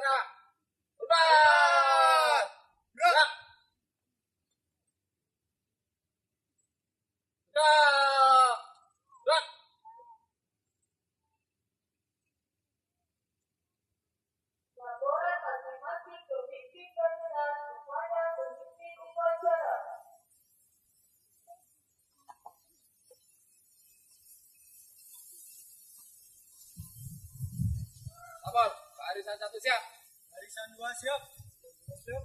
upacara. Berubah. Gerak. Gerak. Gerak. Laporan masing-masing pemimpin bangunan kepada pemimpin upacara. Lapor. Barisan 1 siap. Barisan 2 siap. Siap.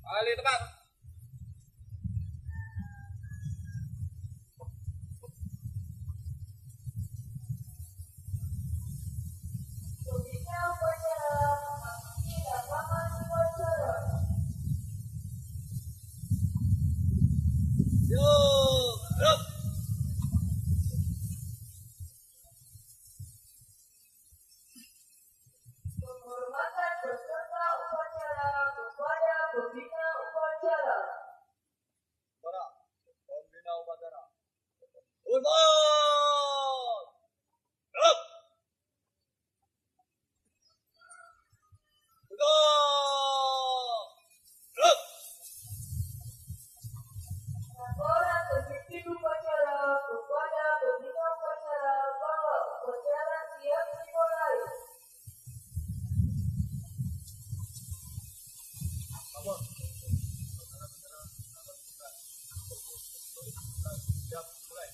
Kali tepat. Pembina upacara memasuki lapangan upacara. Yo, gerak. Penghormatan peserta upacara kepada pembina upacara. Para pembina upacara. Hormat. Gerak. Tegak. Gerak. Laporan pemimpin upacara kepada pembina upacara bahwa upacara siap dimulai. Lapor. Siap, mulai.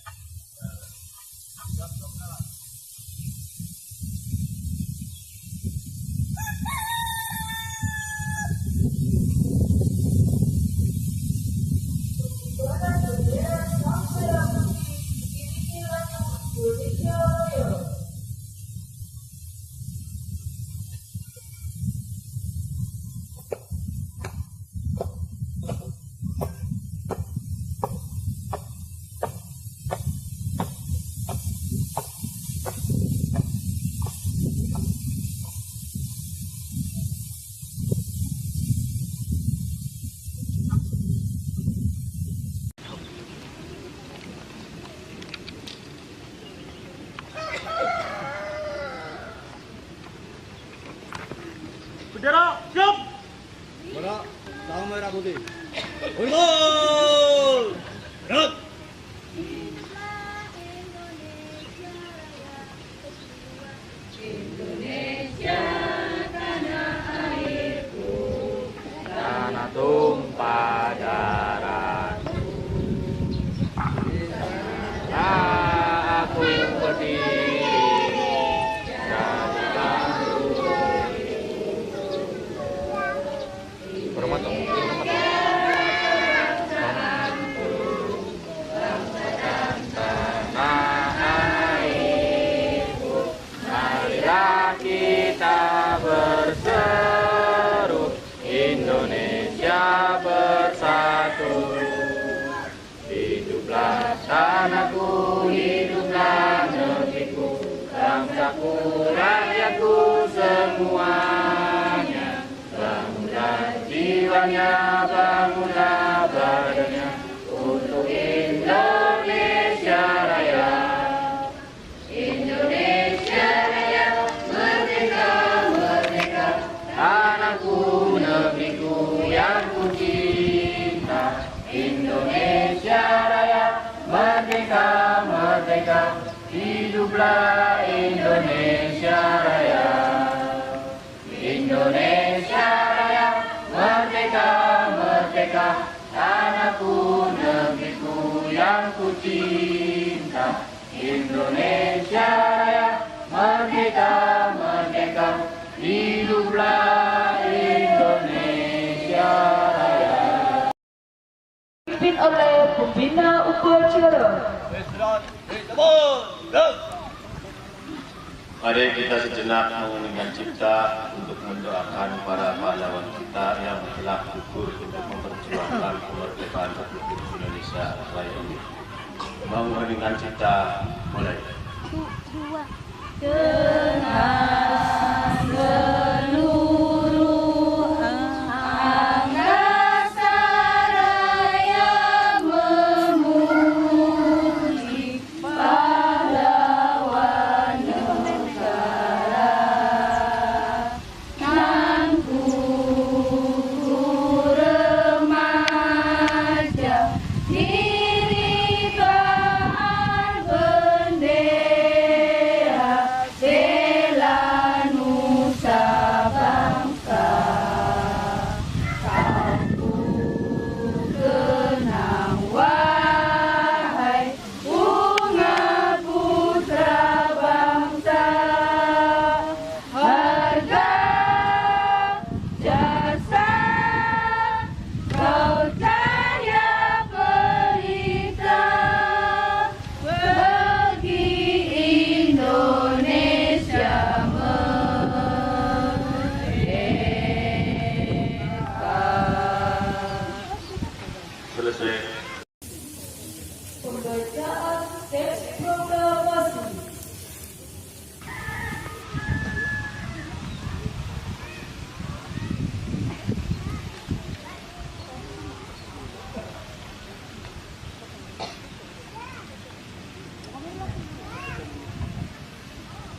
Siap, kebenaran. Pengibaran bendera sang merah putih diiringi lagu Indonesia Raya. Bendera siap. Bola sang merah putih. Hormat. Gerak. Tanah tumpah darahku. Aku berdiri jadikan hormat dong, hormat dong. Tanah airku, marilah kita berseru, Indonesia bersatu. Hiduplah tanahku, hiduplah negeriku, bangsaku, rakyatku semuanya. Bangunlah jiwanya, bangunlah badannya untuk Indonesia Raya. Indonesia Raya, merdeka, merdeka, tanahku, negeriku yang ku cinta. Indonesia Raya, merdeka, merdeka, hiduplah Indonesia Raya. Indonesia Raya, merdeka, merdeka, tanahku, negeriku yang ku cinta. Indonesia Raya, merdeka, merdeka, hiduplah Indonesia Raya. Dipimpin oleh pembina upacara. Istirahat. Lapor. Gerak. Mari kita sejenak menguningkan cipta untuk mendoakan para pahlawan kita yang telah gugur untuk memperjuangkan kemerdekaan Republik Indonesia Raya ini. Menguningkan cipta, mulai. Dengan seluruh angkasa raya memuji pahlawan negara.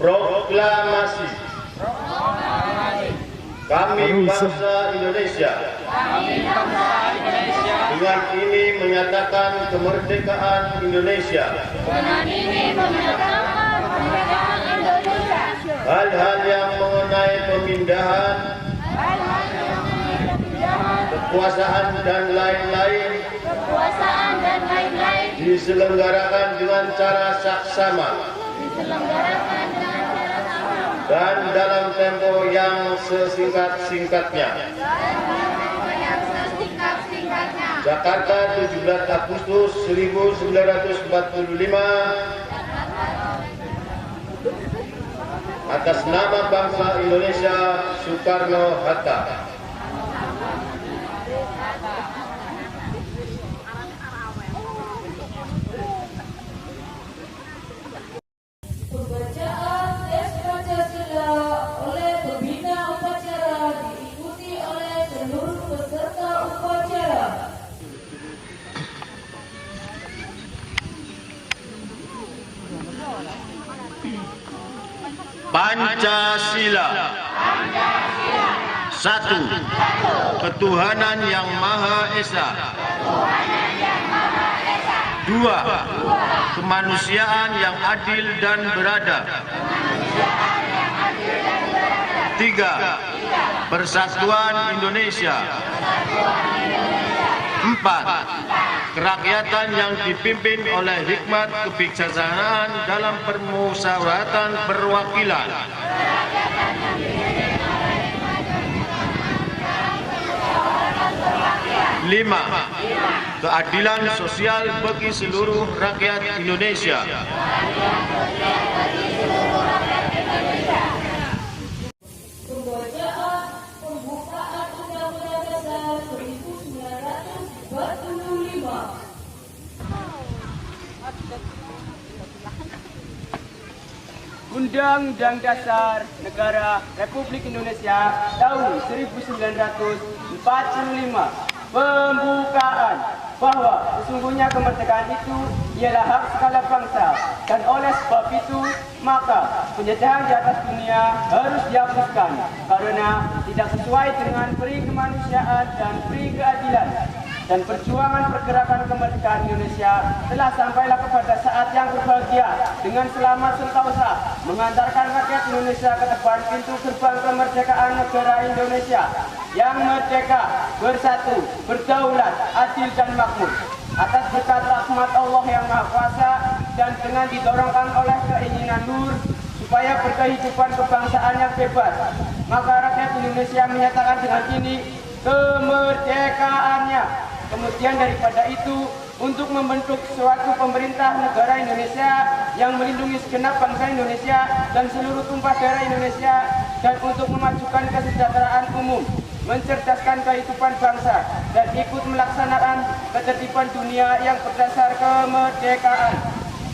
Proklamasi. Kami bangsa Indonesia. Dengan ini menyatakan kemerdekaan Indonesia. Hal-hal yang mengenai pemindahan, kekuasaan dan lain-lain diselenggarakan dengan cara saksama dan dalam tempo yang sesingkat-singkatnya. Jakarta, 17 Agustus 1945. Atas nama bangsa Indonesia, Soekarno-Hatta. Pembacaan tes Pancasila oleh pembina upacara diikuti oleh seluruh peserta upacara. Pancasila. Satu, ketuhanan yang Maha Esa. Dua, kemanusiaan yang adil dan beradab. Tiga, persatuan Indonesia. Empat, kerakyatan yang dipimpin oleh hikmat kebijaksanaan dalam permusyawaratan perwakilan. Lima, keadilan sosial bagi seluruh rakyat Indonesia. Pembacaan pembukaan Undang-Undang Dasar 1945. Undang-Undang Dasar Negara Republik Indonesia tahun 1945. Pembukaan bahwa sesungguhnya kemerdekaan itu ialah hak segala bangsa dan oleh sebab itu maka penjajahan di atas dunia harus dihapuskan karena tidak sesuai dengan peri kemanusiaan dan peri keadilan. Dan perjuangan pergerakan kemerdekaan Indonesia telah sampailah kepada saat yang berbahagia dengan selamat sentosa mengantarkan rakyat Indonesia ke depan pintu gerbang kemerdekaan negara Indonesia yang merdeka, bersatu, berdaulat, adil dan makmur. Atas berkat rahmat Allah yang Maha Kuasa dan dengan didorongkan oleh keinginan nur supaya berkehidupan kebangsaan yang bebas, maka rakyat Indonesia menyatakan dengan ini kemerdekaannya. Kemudian daripada itu, untuk membentuk suatu pemerintah negara Indonesia yang melindungi segenap bangsa Indonesia dan seluruh tumpah darah Indonesia, dan untuk memajukan kesejahteraan umum, mencerdaskan kehidupan bangsa, dan ikut melaksanakan ketertiban dunia yang berdasar kemerdekaan,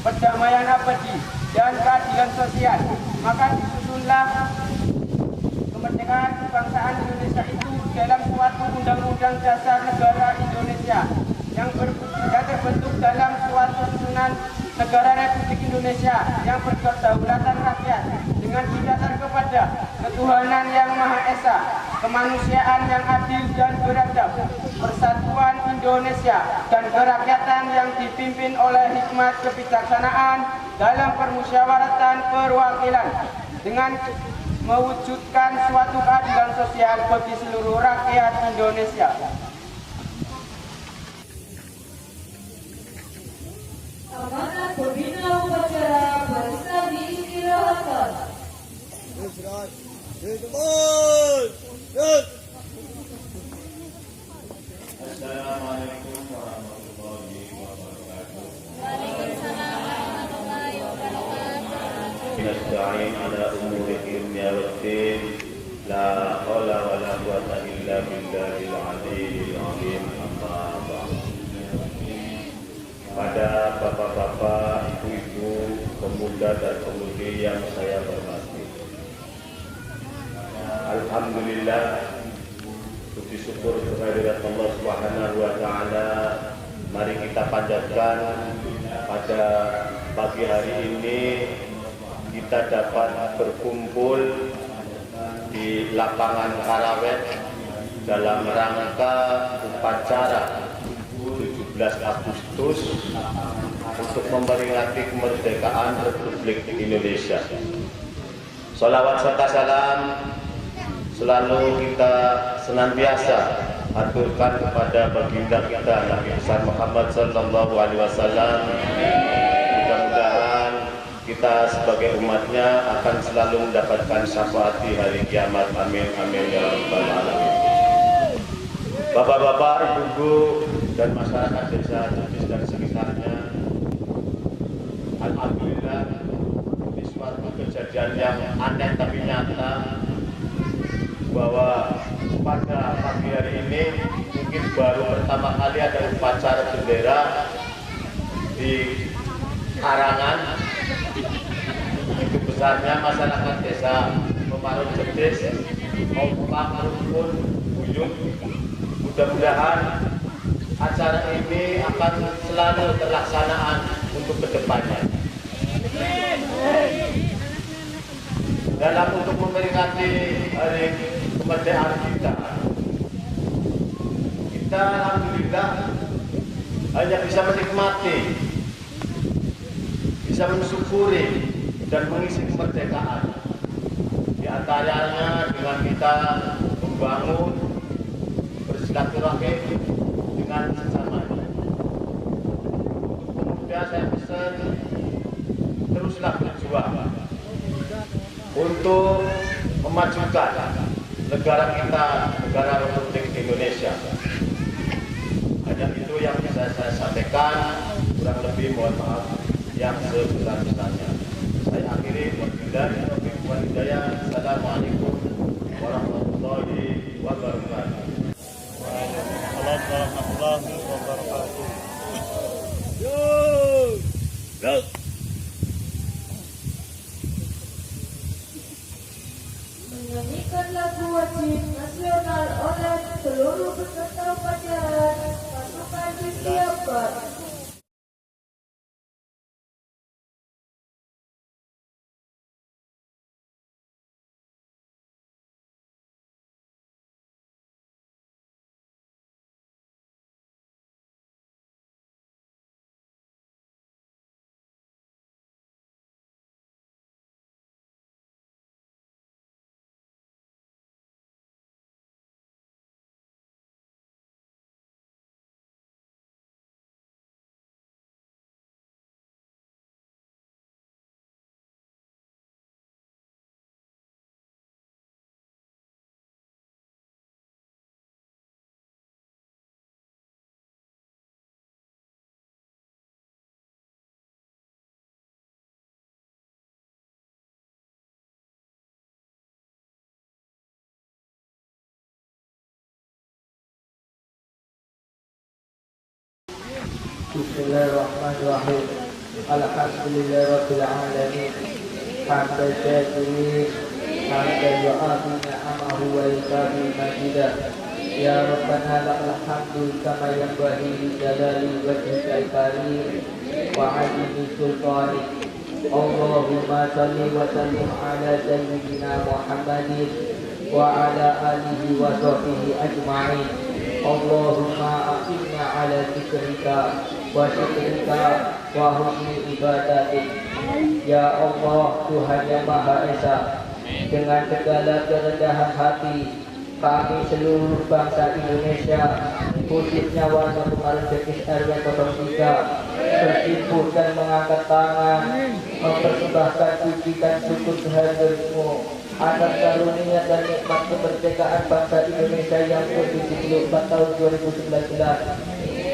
perdamaian abadi, dan keadilan sosial. Maka disusunlah kemerdekaan kebangsaan Indonesia itu dalam suatu undang-undang dasar negara Indonesia yang terbentuk dalam suatu susunan negara Republik Indonesia yang berkedaulatan rakyat dengan didasar kepada ketuhanan yang Maha Esa, kemanusiaan yang adil dan beradab, persatuan Indonesia, dan kerakyatan yang dipimpin oleh hikmat kebijaksanaan dalam permusyawaratan perwakilan dengan mewujudkan suatu keadilan sosial bagi seluruh rakyat Indonesia. Amanat pembina upacara barista diistirahatkan. Assalamualaikum warahmatullahi wabarakatuh. Nasta'in ala umuri dunya waddin. La haula wala quwwata illa billahil aliyyil azim. Amma ba'd. Pada bapak-bapak, ibu-ibu, pemuda dan pemudi yang saya hormati, alhamdulillah, puji syukur kehadirat Allah Subhanahu wa taala, mari kita panjatkan pada pagi hari ini kita dapat berkumpul di lapangan Karawet dalam rangka upacara 17 Agustus untuk memperingati kemerdekaan Republik Indonesia. Salawat serta salam selalu kita senantiasa aturkan kepada baginda kita Nabi besar Muhammad sallallahu alaihi wasallam. Mudah-mudahan kita sebagai umatnya akan selalu mendapatkan syafaat di hari kiamat. Amin amin ya rabbal alamin. Bapak-bapak, ibu-ibu dan masyarakat desa Jepis dan sekitarnya, alhamdulillah di suatu kejadian yang aneh tapi nyata bahwa pada pagi hari ini mungkin baru pertama kali ada upacara bendera di Karangan. Begitu besarnya masyarakat desa Pemarun Jepis kompak rukun buyung. Mudah-mudahan acara ini akan selalu terlaksanaan untuk kedepannya. Dalam untuk memperingati hari kemerdekaan kita alhamdulillah hanya bisa menikmati, bisa mensyukuri dan mengisi kemerdekaan. Di antaranya dengan kita membangun bersilaturahim dengan sesama. Untuk pemuda saya pesan teruslah berjuang untuk memajukan negara kita, negara Republik Indonesia. Hanya itu yang bisa saya sampaikan, kurang lebih mohon maaf yang sebesar-besarnya. Saya akhiri wabillahi. Assalamualaikum warahmatullahi wabarakatuh. Warahmatullahi wabarakatuh. Menyanyikan lagu wajib nasional oleh seluruh peserta upacara pasukan disiapkan. Bismillahirrahmanirrahim. Alhamdulillahirabbil alamin. Hamdan syakirin, hamdan yu'afi ni'amahu wa yukafi majidah. Ya Rabbana lakal hamdu kama yanbaghi li jalali wajhikal karim wa 'azimi sultanik. Allahumma shalli wa sallim ala sayyidina Muhammadin wa ala alihi wa sahbihi ajma'in. Allahumma aqimna ala zikrika wa syukrika wa husni ibadatik. Ya Allah, Tuhan yang Maha Esa, dengan segala kerendahan hati kami seluruh bangsa Indonesia, khususnya warga Pemarun Jepis RW 03, bersimpuh dan mengangkat tangan mempersembahkan puji dan syukur kehadiranmu atas karunia dan nikmat kemerdekaan bangsa Indonesia yang ke-74 tahun 2019.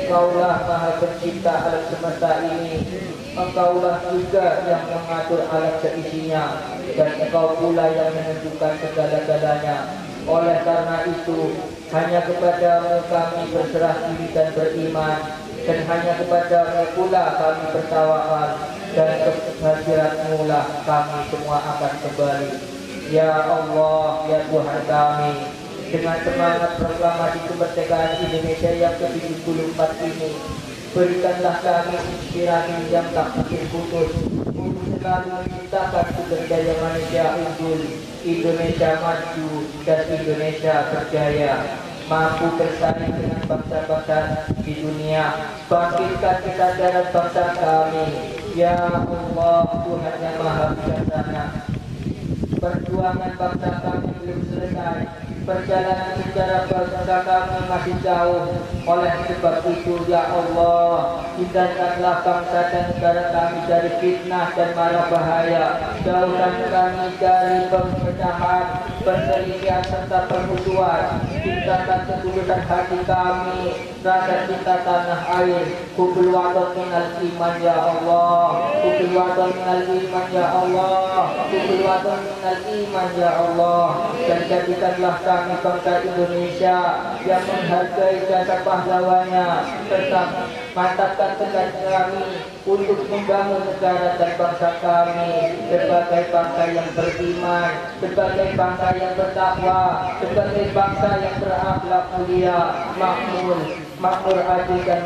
Engkaulah Maha Pencipta alam semesta ini. Engkaulah juga yang mengatur alam seisinya, dan Engkau pula yang menentukan segala-galanya. Oleh karena itu, hanya kepadamu kami berserah diri dan beriman, dan hanya kepadamu pula kami bertawakal, dan kehadiratmu lah kami semua akan kembali. Ya Allah, ya Tuhan kami, dengan semangat proklamasi kemerdekaan Indonesia yang ke-74 ini, berikanlah kami inspirasi yang tak mungkin putus untuk selalu menciptakan sumber daya manusia unggul, Indonesia maju dan Indonesia berjaya, mampu bersaing dengan bangsa-bangsa di dunia. Bangkitkan kesadaran bangsa kami, ya Allah, Tuhan yang Maha Bijaksana. Perjuangan bangsa kami belum selesai, perjalanan sejarah bangsa kami masih jauh. Oleh sebab itu, ya Allah, hindarkanlah bangsa dan negara kami dari fitnah dan mara bahaya. Jauhkan kami dari perpecahan, perselisihan serta permusuhan. Ciptakan ketulusan hati kami, rasa cinta tanah air. Hubul waton minal iman, ya Allah. Hubul waton minal iman, ya Allah. Hubul waton minal iman, ya Allah. Dan jadikanlah kami bangsa Indonesia yang menghargai jasa pahlawannya, serta mantapkan tekad kami untuk membangun negara dan bangsa kami sebagai bangsa yang beriman, sebagai bangsa yang bertakwa, sebagai bangsa yang berakhlak mulia, makmur, adil dan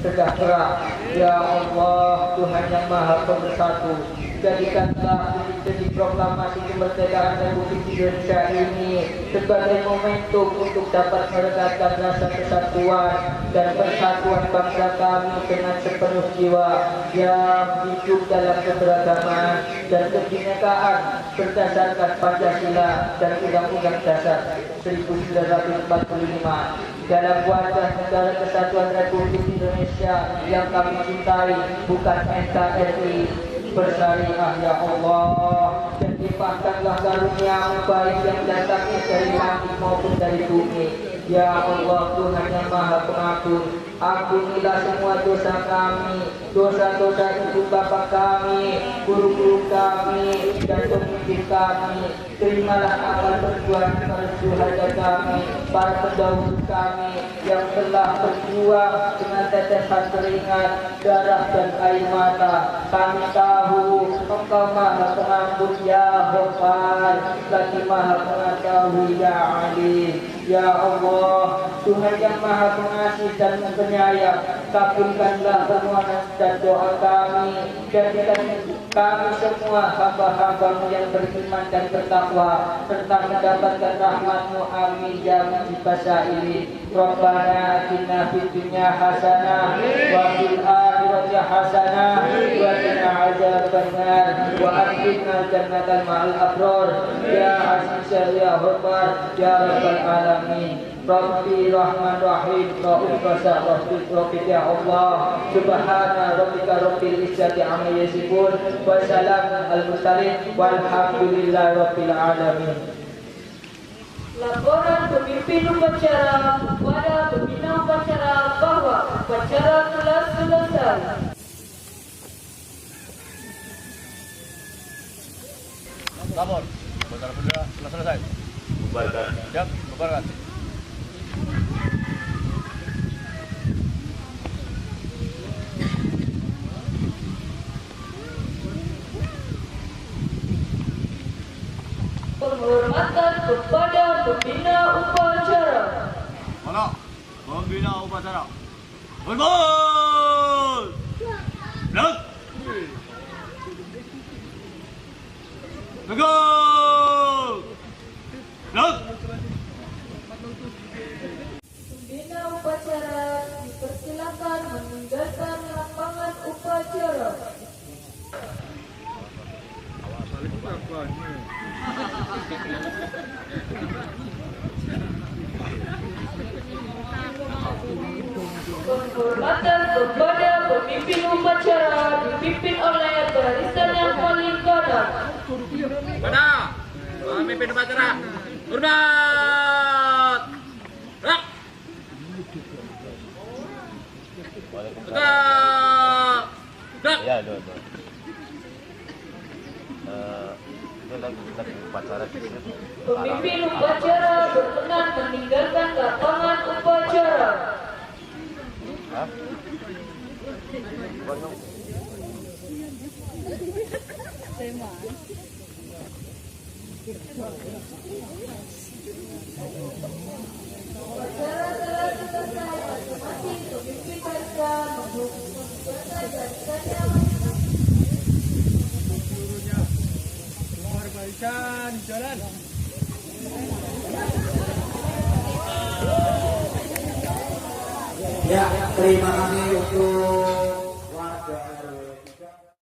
sejahtera. Ya Allah, Tuhan yang Maha Pemersatu, jadikanlah jadi proklamasi kemerdekaan Republik Indonesia ini sebagai momentum untuk dapat meredakan rasa kesatuan dan persatuan bangsa kami dengan sepenuh jiwa yang hidup dalam keberagaman dan kebinekaan berdasarkan Pancasila dan Undang-Undang Dasar 1945 dalam wajah negara kesatuan Republik Indonesia yang kami cintai, bukan NKRI bersyariah. Ya Allah, dan limpahkanlah karunia-Mu baik yang datangnya dari langit maupun dari bumi. Ya Allah, Tuhan yang Maha Pengampun, ampunilah semua dosa kami, dosa-dosa ibu bapak kami, guru-guru kami, dan pemimpin kami. Terimalah amal perjuangan para syuhada kami, para pendahulu kami yang telah berjuang dengan tetesan keringat, darah dan air mata. Kami tahu Engkau Maha Pengampun, ya Ghaffar, lagi Maha Mengetahui, ya Alim. Ya Allah, Tuhan yang Maha Pengasih dan Penyayang, kabulkanlah permohonan dan doa kami. Jadikan kami semua hamba-hamba-Mu yang beriman dan bertakwa, serta mendapatkan rahmat-Mu. Amin ya mujibasa ini. Rabbana atina fid dunya hasanah wa fil akhirati hasanah wa qina adzabannar wa adkhilna jannata ma'al abrar. Ya Aziz ya Ghaffar ya Rabbal alamin. Rabbi Rahman Rahim Ra'ufasa Rabbi ya Allah. Subhana rabbika rabbil izzati amma yasifun wa salamun al-mursalin walhamdulillahi rabbil alamin. Laporan pemimpin upacara kepada pembina upacara bahwa upacara telah selesai. Lapor. Upacara bendera telah selesai. Bubarkan. Siap, bubarkan. Penghormatan kepada pembina upacara. Mana? Pembina upacara. Berbol! Blok! Tegak! Blok! Pembina upacara dipersilakan meninggalkan lapangan upacara. Penghormatan kepada pemimpin upacara dipimpin oleh barisan yang paling kanan. Mana? Pemimpin upacara. Hormat. Rak. Tegak. Tegak. Ya, dua. Itu lagi upacara di sini. Pemimpin upacara berkenan meninggalkan lapangan upacara. Hah? Upacara telah selesai. Masing-masing pemimpin barisan menghubungi barisan dan barisannya. silakan jalan. Ya, terima kasih untuk